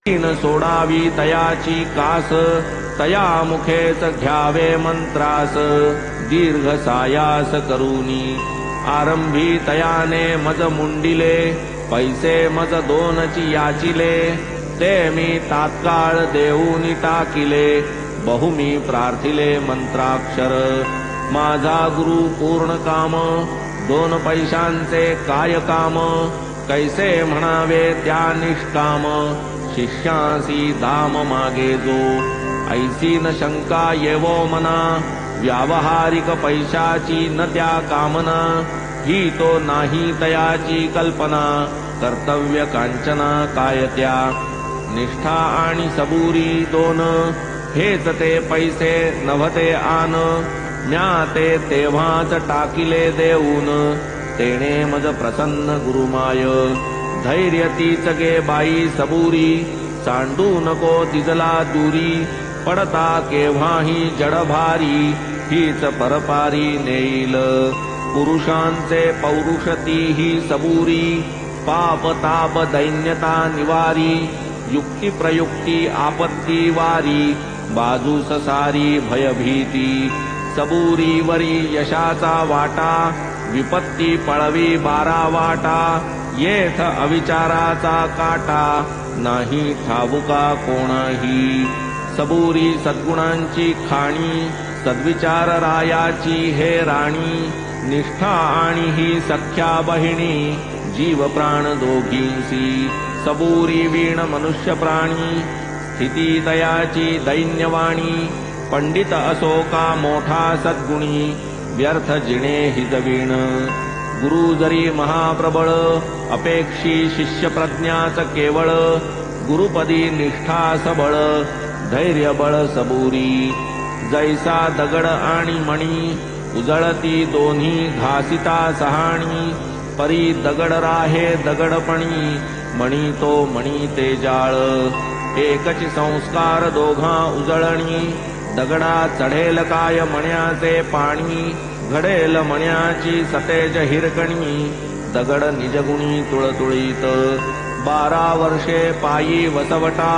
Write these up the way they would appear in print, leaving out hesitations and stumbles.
न सोडावी तयाची कास, तया मुखेच घ्यावे मंत्रास, दीर्घ सायास करूनी, आरंभी तयाने मज मुंडिले, पैसे मज दोनची याचिले, ते मी तात्काळ देऊनी टाकिले, बहुमी प्रार्थिले मंत्राक्षर, माझा गुरु पूर्ण काम, 2 पैशांचे काय काम, कैसे म्हणावे त्या निष्काम, शिष्यासी दाम मागे जो, ऐसी न शंका येवो मना, व्यावहारिक पैशाची न त्या कामना, ही तो नाही तयाची कल्पना, कर्तव्य कांचना काय त्या, निष्ठा आणि सबुरी 2, हेच ते पैसे नव्हते आन, म्या ते तेव्हाच टाकिले देऊन, तेणे मज प्रसन्न गुरुमाय, धैर्य तीच गे बाई सबुरी, सांडू नको तिजला दुरी, पडता केव्हाही जड भारी, हीच परपारी नेईल, पुरुषांचे पौरुष तीही सबुरी, पाप ताप दैन्यता निवारी, युक्ती प्रयुक्ती आपत्ती वारी, बाजूस सारी भयभीती, सबुरीवरी यशाचा वाटा, विपत्ती पळवी 12 वाटा, येथ अविचाराचा काटा, नाही ठाऊका कोणाही, सबुरी सद्गुणांची खाणी, सद्विचार रायाची हे राणी, निष्ठा आणि ही सख्या बहिणी, जीव प्राण दोघींसी, सबुरी वीण मनुष्य प्राणी, स्थिती दयाची दैन्यवाणी, पंडित असो का मोठा सद्गुणी, व्यर्थ जिणे हिजवीण, गुरु जरी महाप्रबळ, अपेक्षी शिष्य प्रज्ञाच केवळ, गुरुपदी निष्ठा सबळ, धैर्य बळ सबुरी, जैसा दगड आणि मणी, उजळती दोन्ही घासिता सहाणी, परी दगड राहे दगडपणी, मणी तो मणी ते जाळ, एकच संस्कार दोघा उजळणी, दगडा चढेल काय मण्याचे पाणी, घडेल मण्याची सतेज हिरकणी, दगड निजगुणी तुळतुळीत, 12 वर्षे पायी वसवटा,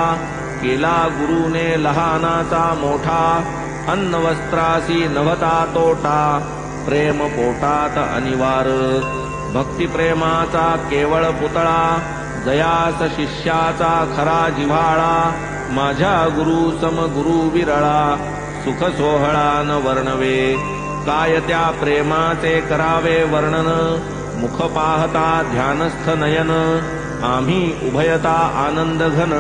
केला गुरुने लहानाचा मोठा, अन्न वस्त्रासी नव्हता तोटा, प्रेम पोटात अनिवार, भक्तिप्रेमाचा केवळ पुतळा, जयास शिष्याचा खरा जिव्हाळा, माझ्या गुरु सम गुरु विरळा, सुख सोहळा न वर्णवे, काय त्या प्रेमाचे करावे वर्णन, मुख पाहता ध्यानस्थ नयन, आम्ही उभयता आनंद घन,